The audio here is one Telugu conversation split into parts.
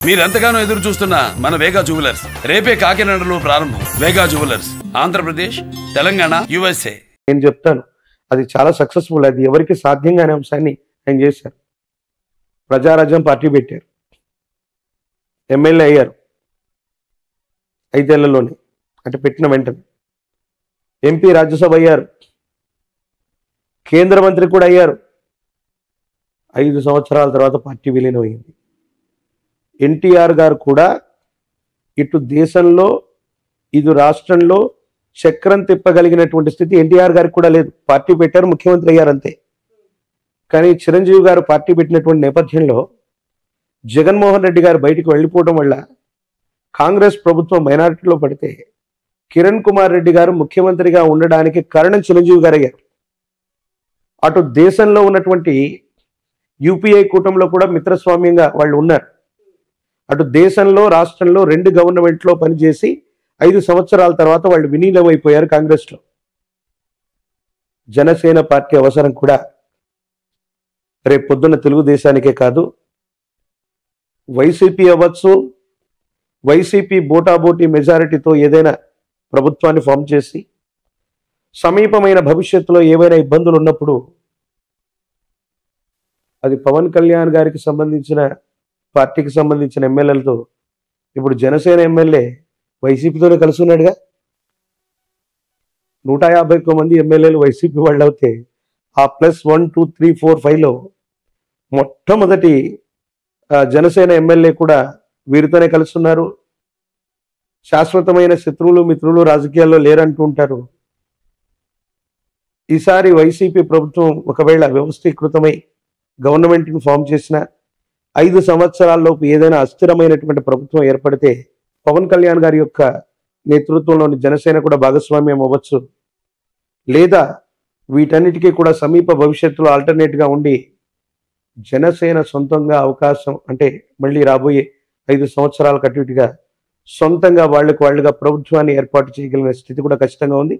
మీరెంతగానో ఎదురు చూస్తున్న మన వేగా జ్యువెలర్స్ రేపే కాకినాడలో ప్రారంభం. వేగా జ్యువెలర్స్, ఆంధ్రప్రదేశ్, తెలంగాణ, USA. నేను చెప్తాను, అది చాలా సక్సెస్ఫుల్. అది ఎవరికి సాధ్యం కాని అంశాన్ని ఆయన చేశారు. ప్రజారాజ్యం పార్టీ పెట్టారు, ఎమ్మెల్యే అయ్యారు 5 ఏళ్లలోనే, అంటే పెట్టిన వెంటనే. ఎంపీ, రాజ్యసభ అయ్యారు, కేంద్ర మంత్రి కూడా అయ్యారు. 5 సంవత్సరాల తర్వాత పార్టీ విలీనం అయింది. ఎన్టీఆర్ గారు కూడా ఇటు దేశంలో ఇటు రాష్ట్రంలో చక్రం తిప్పగలిగినటువంటి స్థితి ఎన్టీఆర్ గారికి కూడా లేదు. పార్టీ పెట్టారు, ముఖ్యమంత్రి అయ్యారు అంతే. కానీ చిరంజీవి గారు పార్టీ పెట్టినటువంటి నేపథ్యంలో జగన్మోహన్ రెడ్డి గారు బయటికి వెళ్ళిపోవడం వల్ల కాంగ్రెస్ ప్రభుత్వం మైనారిటీలో పడితే కిరణ్ కుమార్ రెడ్డి గారు ముఖ్యమంత్రిగా ఉండడానికి కారణం చిరంజీవి గారు అయ్యారు. అటు దేశంలో ఉన్నటువంటి యూపీఐ కూటమిలో కూడా మిత్రస్వామ్యంగా వాళ్ళు ఉన్నారు. అటు దేశంలో రాష్ట్రంలో 2 గవర్నమెంట్లో పనిచేసి 5 సంవత్సరాల తర్వాత వాళ్ళు విలీనమైపోయారు కాంగ్రెస్లో. జనసేన పార్టీ అవసరం కూడా రేపు పొద్దున్న తెలుగుదేశానికే కాదు, వైసీపీ అవ్వచ్చు, వైసీపీ బోటాబోటీ మెజారిటీతో ఏదైనా ప్రభుత్వాన్ని ఫామ్ చేసి సమీపమైన భవిష్యత్తులో ఏవైనా ఇబ్బందులు ఉన్నప్పుడు అది పవన్ కళ్యాణ్ గారికి సంబంధించిన పార్టీకి సంబంధించిన ఎమ్మెల్యేలతో, ఇప్పుడు జనసేన ఎమ్మెల్యే వైసీపీతోనే కలిసి ఉన్నాడుగా. 151 మంది ఎమ్మెల్యేలు వైసీపీ వాళ్ళు అవుతే ఆ ప్లస్ 1, 2, 3, 4, 5లో మొట్టమొదటి జనసేన ఎమ్మెల్యే కూడా వీరితోనే కలుస్తున్నారు. శాశ్వతమైన శత్రువులు మిత్రులు రాజకీయాల్లో లేరంటూ ఉంటారు. ఈసారి వైసీపీ ప్రభుత్వం ఒకవేళ వ్యవస్థీకృతమై గవర్నమెంట్ని ఫామ్ చేసిన 5 సంవత్సరాల్లోపు ఏదైనా అస్థిరమైనటువంటి ప్రభుత్వం ఏర్పడితే పవన్ కళ్యాణ్ గారి యొక్క నేతృత్వంలోని జనసేన కూడా భాగస్వామ్యం అవ్వచ్చు. లేదా వీటన్నిటికీ కూడా సమీప భవిష్యత్తులో ఆల్టర్నేట్గా ఉండి జనసేన సొంతంగా అవకాశం, అంటే మళ్ళీ రాబోయే 5 సంవత్సరాల కట్టుగా సొంతంగా వాళ్ళుగా ప్రభుత్వాన్ని ఏర్పాటు చేయగలిగిన స్థితి కూడా ఖచ్చితంగా ఉంది.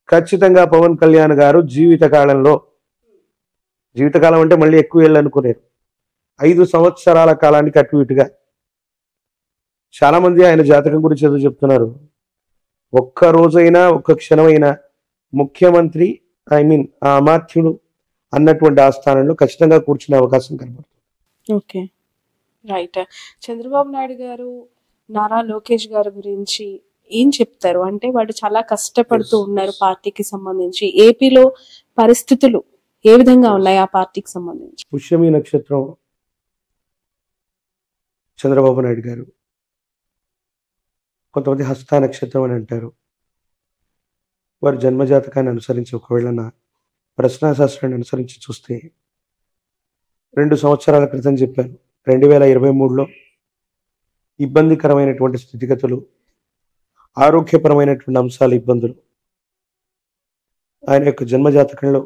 ఖచ్చితంగా పవన్ కళ్యాణ్ గారు జీవితకాలం అంటే మళ్ళీ ఎక్కువ ఏళ్ళు అనుకునేరు, 5 సంవత్సరాల కాలానికి అటు ఇటుగా. చాలా మంది ఆయన జాతకం గురించి ఏదో చెప్తున్నారు. ఒక్క రోజైనా ఒక్క క్షణమైనా ముఖ్యమంత్రి, ఆ అమాత్యుడు అన్నటువంటి ఆ స్థానంలో ఖచ్చితంగా కూర్చునే అవకాశం కనబడుతుంది. Okay, right. చంద్రబాబు నాయుడు గారు నారా లోకేష్ గారి గురించి ఏం చెప్తారు? అంటే వాళ్ళు చాలా కష్టపడుతూ ఉన్నారు పార్టీకి సంబంధించి. ఏపీలో పరిస్థితులు ఏ విధంగా ఉన్నాయి ఆ పార్టీకి సంబంధించి? పుష్యమి నక్షత్రం చంద్రబాబు నాయుడు గారు, కొంతమంది హస్త నక్షత్రం అని అంటారు. వారి జన్మజాతకాన్ని అనుసరించి ఒకవేళ నా ప్రశ్నాశాస్త్రాన్ని అనుసరించి చూస్తే 2 సంవత్సరాల క్రితం చెప్పాను, 2023లో ఇబ్బందికరమైనటువంటి స్థితిగతులు, ఆరోగ్యపరమైనటువంటి అంశాలు, ఇబ్బందులు. ఆయన యొక్క జన్మజాతకంలో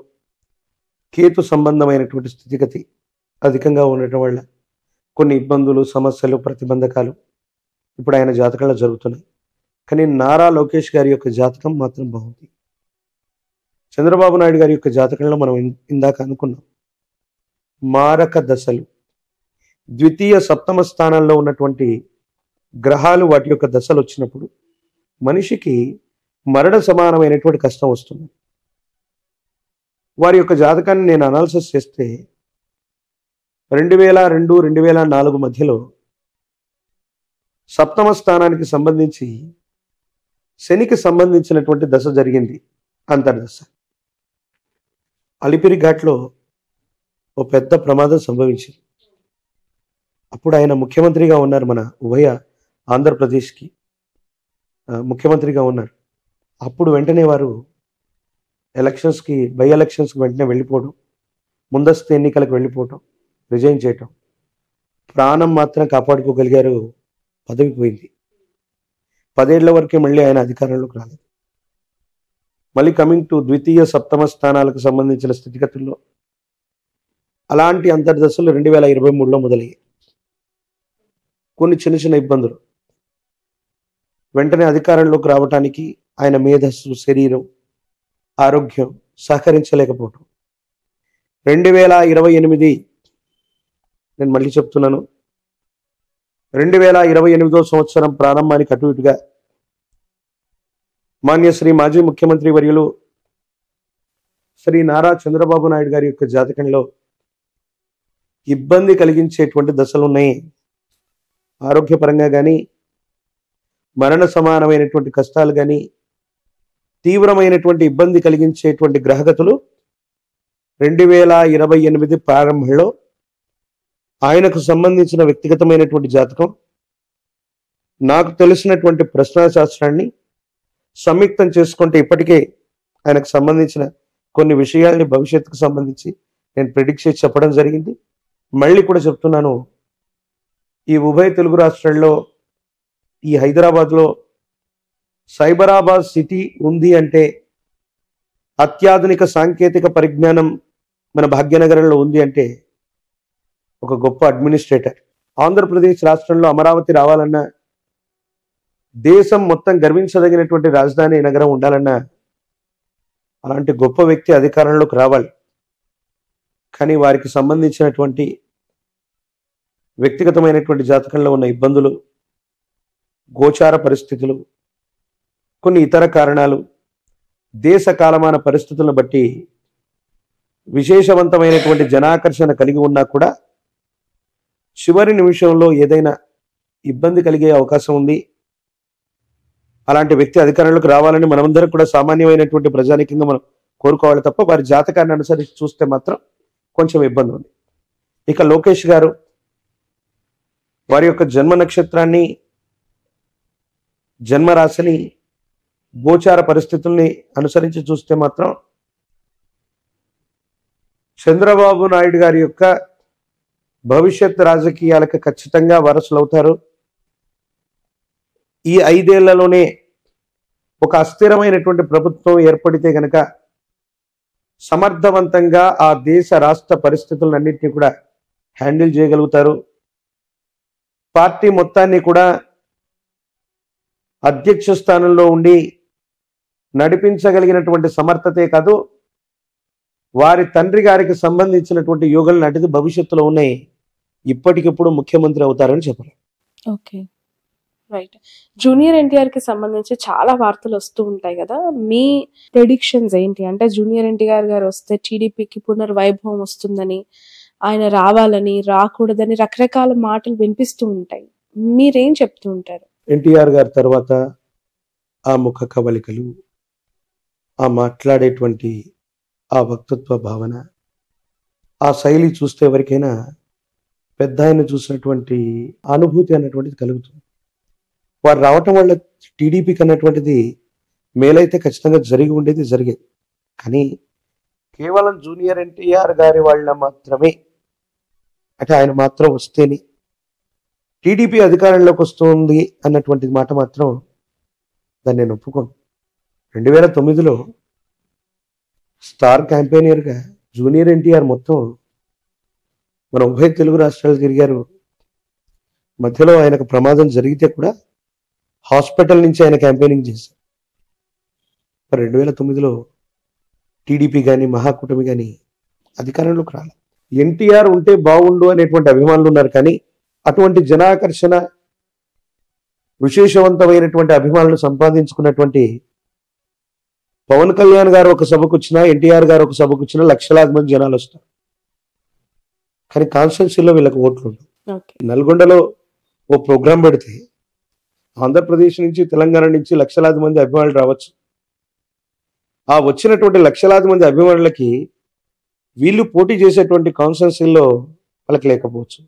కేతు సంబంధమైనటువంటి స్థితిగతి అధికంగా ఉండటం వల్ల కొన్ని ఇబ్బందులు, సమస్యలు, ప్రతిబంధకాలు ఇప్పుడు ఆయన జాతకంలో జరుగుతున్నాయి. కానీ నారా లోకేష్ గారి యొక్క జాతకం మాత్రం బాగుంది. చంద్రబాబు నాయుడు గారి యొక్క జాతకంలో మనం ఇందాక అనుకున్నాం, మారక దశలు, ద్వితీయ సప్తమ స్థానాల్లో ఉన్నటువంటి గ్రహాలు వాటి యొక్క దశలు వచ్చినప్పుడు మనిషికి మరణ సమానమైనటువంటి కష్టం వస్తుంది. వారి యొక్క జాతకాన్ని నేను అనాలిసిస్ చేస్తే 2002, 2004 మధ్యలో సప్తమ స్థానానికి సంబంధించి శనికి సంబంధించినటువంటి దశ జరిగింది, అంతర్దశ. అలిపిరి ఘాట్లో ఓ పెద్ద ప్రమాదం సంభవించింది. అప్పుడు ఆయన ముఖ్యమంత్రిగా ఉన్నారు, మన ఉభయ ఆంధ్రప్రదేశ్కి ముఖ్యమంత్రిగా ఉన్నారు. అప్పుడు వెంటనే వారు బై ఎలక్షన్స్కి వెంటనే వెళ్ళిపోవడం, ముందస్తు ఎన్నికలకు వెళ్ళిపోవటం, రిజైన్ చేయటం. ప్రాణం మాత్రం కాపాడుకోగలిగారు, పదవి పోయింది. 10 ఏళ్ల వరకే మళ్ళీ ఆయన అధికారంలోకి రాలేదు. మళ్ళీ కమింగ్ టు ద్వితీయ సప్తమ స్థానాలకు సంబంధించిన స్థితిగతుల్లో అలాంటి అంతర్దశలు 2023లో మొదలయ్యాయి. కొన్ని చిన్న చిన్న ఇబ్బందులు, వెంటనే అధికారంలోకి రావటానికి ఆయన మేధస్సు, శరీరం, ఆరోగ్యం సహకరించలేకపోవటం. 2028 నేను మళ్ళీ చెప్తున్నాను, 2028 సంవత్సరం ప్రారంభానికి అటు ఇటుగా మాన్య శ్రీ మాజీ ముఖ్యమంత్రి వర్యులు శ్రీ నారా చంద్రబాబు నాయుడు గారి యొక్క జాతకంలో ఇబ్బంది కలిగించేటువంటి దశలు ఉన్నాయి. ఆరోగ్యపరంగా కానీ, మరణ సమానమైనటువంటి కష్టాలు కానీ, తీవ్రమైనటువంటి ఇబ్బంది కలిగించేటువంటి గ్రహగతులు 2028 ప్రారంభంలో ఆయనకు సంబంధించిన వ్యక్తిగతమైనటువంటి జాతకం, నాకు తెలిసినటువంటి ప్రశ్నాశాస్త్రాన్ని సంయుక్తం చేసుకుంటే ఇప్పటికే ఆయనకు సంబంధించిన కొన్ని విషయాల్ని భవిష్యత్తుకు సంబంధించి నేను ప్రిడిక్ట్ చేసి చెప్పడం జరిగింది. మళ్ళీ కూడా చెప్తున్నాను, ఈ ఉభయ తెలుగు రాష్ట్రాల్లో ఈ హైదరాబాద్లో సైబరాబాద్ సిటీ ఉంది అంటే, అత్యాధునిక సాంకేతిక పరిజ్ఞానం మన భాగ్యనగరంలో ఉంది అంటే ఒక గొప్ప అడ్మినిస్ట్రేటర్. ఆంధ్రప్రదేశ్ రాష్ట్రంలో అమరావతి రావాలన్నా, దేశం మొత్తం గర్వించదగినటువంటి రాజధాని నగరం ఉండాలన్నా అలాంటి గొప్ప వ్యక్తి అధికారంలోకి రావాలి. కానీ వారికి సంబంధించినటువంటి వ్యక్తిగతమైనటువంటి జాతకంలో ఉన్న ఇబ్బందులు, గోచార పరిస్థితులు, కొన్ని ఇతర కారణాలు, దేశ కాలమాన పరిస్థితులను బట్టి విశేషవంతమైనటువంటి జనాకర్షణ కలిగి ఉన్నా కూడా చివరి నిమిషంలో ఏదైనా ఇబ్బంది కలిగే అవకాశం ఉంది. అలాంటి వ్యక్తి అధికారంలోకి రావాలని మనమందరం కూడా సామాన్యమైనటువంటి ప్రజానికంగా మనం కోరుకోవాలి తప్ప వారి జాతకాన్ని అనుసరించి చూస్తే మాత్రం కొంచెం ఇబ్బంది ఉంది. ఇక లోకేష్ గారు వారి యొక్క జన్మ నక్షత్రాన్ని, జన్మరాశిని, గోచార పరిస్థితుల్ని అనుసరించి చూస్తే మాత్రం చంద్రబాబు నాయుడు గారి యొక్క భవిష్యత్ రాజకీయాలకు ఖచ్చితంగా వారసులు అవుతారు. ఈ 5 ఏళ్లలోనే ఒక అస్థిరమైనటువంటి ప్రభుత్వం ఏర్పడితే గనక సమర్థవంతంగా ఆ దేశ రాష్ట్ర పరిస్థితులన్నింటినీ కూడా హ్యాండిల్ చేయగలుగుతారు. పార్టీ మొత్తాన్ని కూడా అధ్యక్ష స్థానంలో ఉండి నడిపించగలిగినటువంటి సమర్థతే కాదు, వారి తండ్రి గారికి సంబంధించినటువంటి యోగాలు నాటిది భవిష్యత్తులో ఉన్నాయి. ఇప్పటికిప్పుడు ముఖ్యమంత్రి అవుతారని చెప్పారు. Okay, right. జూనియర్ ఎన్టీఆర్ కి సంబంధించి చాలా వార్తలు వస్తూ ఉంటాయి కదా, మీ ప్రెడిక్షన్స్ ఏంటి? అంటే జూనియర్ ఎన్టీఆర్ గారు వస్తే టీడీపీకి పునర్వైభవం వస్తుందని, ఆయన రావాలని, రాకూడదని రకరకాల మాటలు వినిపిస్తూ ఉంటాయి. మీరేం చెప్తూ ఉంటారు? ఎన్టీఆర్ గారి తర్వాత ఆ ముఖ కవలికలు, ఆ మాట్లాడేటువంటి ఆ వక్తృత్వ భావన, ఆ శైలి చూస్తే ఎవరికైనా పెద్ద ఆయన చూసినటువంటి అనుభూతి అన్నటువంటిది కలుగుతుంది. వారు రావటం వల్ల టీడీపీకి అన్నటువంటిది మేలైతే ఖచ్చితంగా జరిగి ఉండేది, జరిగేది. కానీ కేవలం జూనియర్ ఎన్టీఆర్ గారి వాళ్ళ మాత్రమే, అంటే ఆయన మాత్రం వస్తేనే టీడీపీ అధికారంలోకి వస్తుంది అన్నటువంటి మాట మాత్రం దాన్ని నేను ఒప్పుకోను. 2009లో స్టార్ క్యాంపెయినర్గా జూనియర్ ఎన్టీఆర్ మొత్తం మన ఉభయ తెలుగు రాష్ట్రాలు తిరిగారు. మధ్యలో ఆయనకు ప్రమాదం జరిగితే కూడా హాస్పిటల్ నుంచి ఆయన క్యాంపెయినింగ్ చేశారు. 2009లో టీడీపీ కానీ మహాకూటమి కానీ అధికారంలోకి రాలేదు. ఎన్టీఆర్ ఉంటే బాగుండు అనేటువంటి అభిమానులు ఉన్నారు, కానీ అటువంటి జనాకర్షణ, విశేషవంతమైనటువంటి అభిమానులు సంపాదించుకున్నటువంటి పవన్ కళ్యాణ్ గారు ఒక సభకు వచ్చినా, ఎన్టీఆర్ గారు ఒక సభకు వచ్చినా లక్షలాది మంది జనాలు వస్తారు. కానీ కాన్స్టిట్యున్సీలో వీళ్ళకి ఓట్లు ఉండవు. నల్గొండలో ఓ ప్రోగ్రాం పెడితే ఆంధ్రప్రదేశ్ నుంచి, తెలంగాణ నుంచి లక్షలాది మంది అభిమానులు రావచ్చు. ఆ వచ్చినటువంటి లక్షలాది మంది అభిమానులకి వీళ్ళు పోటీ చేసేటువంటి కాన్స్టిట్యున్సీల్లో వాళ్ళకి లేకపోవచ్చు.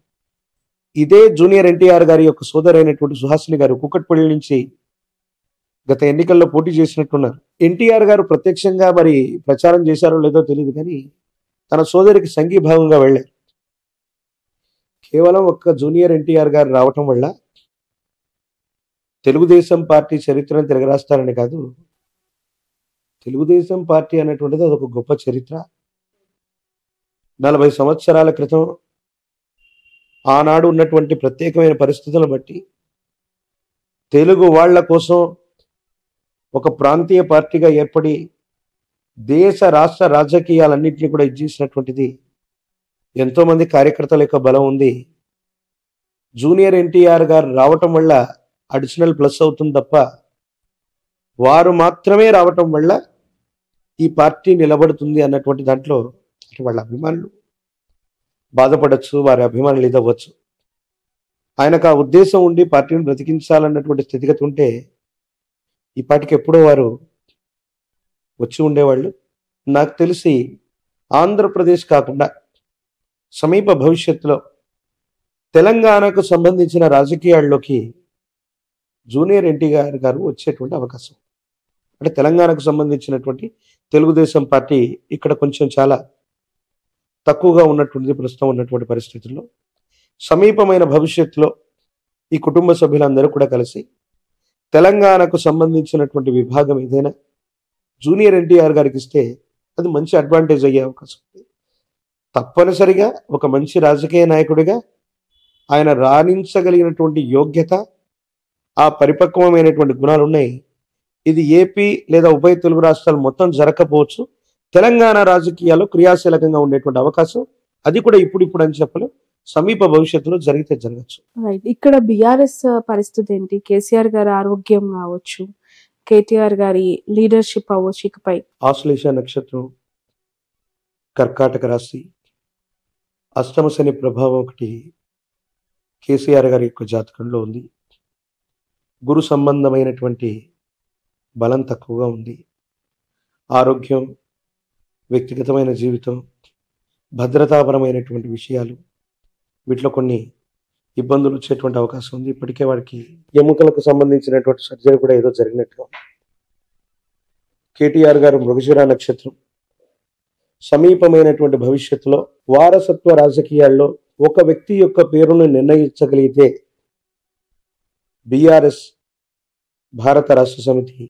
ఇదే జూనియర్ ఎన్టీఆర్ గారి యొక్క సోదరైనటువంటి సుహాసిని గారు కూకట్పల్లి నుంచి గత ఎన్నికల్లో పోటీ చేసినట్టున్నారు. ఎన్టీఆర్ గారు ప్రత్యక్షంగా మరి ప్రచారం చేశారో లేదో తెలియదు, కానీ తన సోదరికి సంఘీభావంగా వెళ్ళారు. కేవలం ఒక్క జూనియర్ ఎన్టీఆర్ గారు రావటం వల్ల తెలుగుదేశం పార్టీ చరిత్రను తిరగరాస్తారని కాదు, తెలుగుదేశం పార్టీ అనేటువంటిది అదొక గొప్ప చరిత్ర. 40 సంవత్సరాల క్రితం ఆనాడు ఉన్నటువంటి ప్రత్యేకమైన పరిస్థితులను బట్టి తెలుగు వాళ్ళ కోసం ఒక ప్రాంతీయ పార్టీగా ఏర్పడి దేశ రాష్ట్ర రాజకీయాలన్నింటినీ కూడా ఇచ్చేసినటువంటిది ఎంతోమంది కార్యకర్తల యొక్క బలం ఉంది జూనియర్ ఎన్టీఆర్ గారు రావటం వల్ల అడిషనల్ ప్లస్ అవుతుంది తప్ప వారు మాత్రమే రావటం వల్ల ఈ పార్టీ నిలబడుతుంది అన్నటువంటి దాంట్లో అంటే వాళ్ళ అభిమానులు బాధపడచ్చు, వారి అభిమానులు ఇదవ్వచ్చు. ఆయనకు ఆ ఉద్దేశం ఉండి పార్టీని బ్రతికించాలన్నటువంటి స్థితిగతి ఉంటే ఈ పార్టీకి ఎప్పుడో వారు వచ్చి ఉండేవాళ్ళు. నాకు తెలిసి ఆంధ్రప్రదేశ్ కాకుండా సమీప భవిష్యత్తులో తెలంగాణకు సంబంధించిన రాజకీయాల్లోకి జూనియర్ ఎన్టీఆర్ గారు వచ్చేటువంటి అవకాశం. అంటే తెలంగాణకు సంబంధించినటువంటి తెలుగుదేశం పార్టీ ఇక్కడ కొంచెం చాలా తక్కువగా ఉన్నటువంటిది ప్రస్తుతం ఉన్నటువంటి పరిస్థితుల్లో. సమీపమైన భవిష్యత్తులో ఈ కుటుంబ సభ్యులందరూ కూడా కలిసి తెలంగాణకు సంబంధించినటువంటి విభాగం ఏదైనా జూనియర్ ఎన్టీఆర్ గారికి ఇస్తే అది మంచి అడ్వాంటేజ్ అయ్యే అవకాశం ఉంది. తప్పనిసరిగా ఒక మంచి రాజకీయ నాయకుడిగా ఆయన రాణించగలిగినటువంటి యోగ్యత, ఆ పరిపక్వమైనటువంటి గుణాలు ఉన్నాయి. ఇది ఏపీ లేదా ఉభయ తెలుగు రాష్ట్రాలు మొత్తం జరగకపోవచ్చు, తెలంగాణ రాజకీయాల్లో క్రియాశీలకంగా ఉండేటువంటి అవకాశం అది కూడా ఇప్పుడు అని చెప్పలేం, సమీప భవిష్యత్తులో జరిగితే జరగచ్చు. రైట్. ఇక్కడ బీఆర్ఎస్ పరిస్థితి ఏంటి? కేసీఆర్ గారి ఆరోగ్యం కావచ్చు, కేటీఆర్ గారి లీడర్షిప్ అవ్వచ్చు, ఇకపై ఆశ్లేష నక్షత్రం, కర్కాటక రాశి, అష్టమ శని ప్రభావం ఒకటి కేసీఆర్ గారి యొక్క జాతకంలో ఉంది. గురు సంబంధమైనటువంటి బలం తక్కువగా ఉంది. ఆరోగ్యం, వ్యక్తిగతమైన జీవితం, భద్రతాపరమైనటువంటి విషయాలు వీటిలో కొన్ని ఇబ్బందులు వచ్చేటువంటి అవకాశం ఉంది. ఇప్పటికే వారికి ఎముకలకు సంబంధించినటువంటి సర్జరీ కూడా ఏదో జరిగినట్టుగా. కేటీఆర్ గారు మృగశిర నక్షత్రం, సమీపమైనటువంటి భవిష్యత్తులో వారసత్వ రాజకీయాల్లో ఒక వ్యక్తి యొక్క పేరును నిర్ణయించగలిగితే బీఆర్ఎస్ భారత రాష్ట్ర సమితి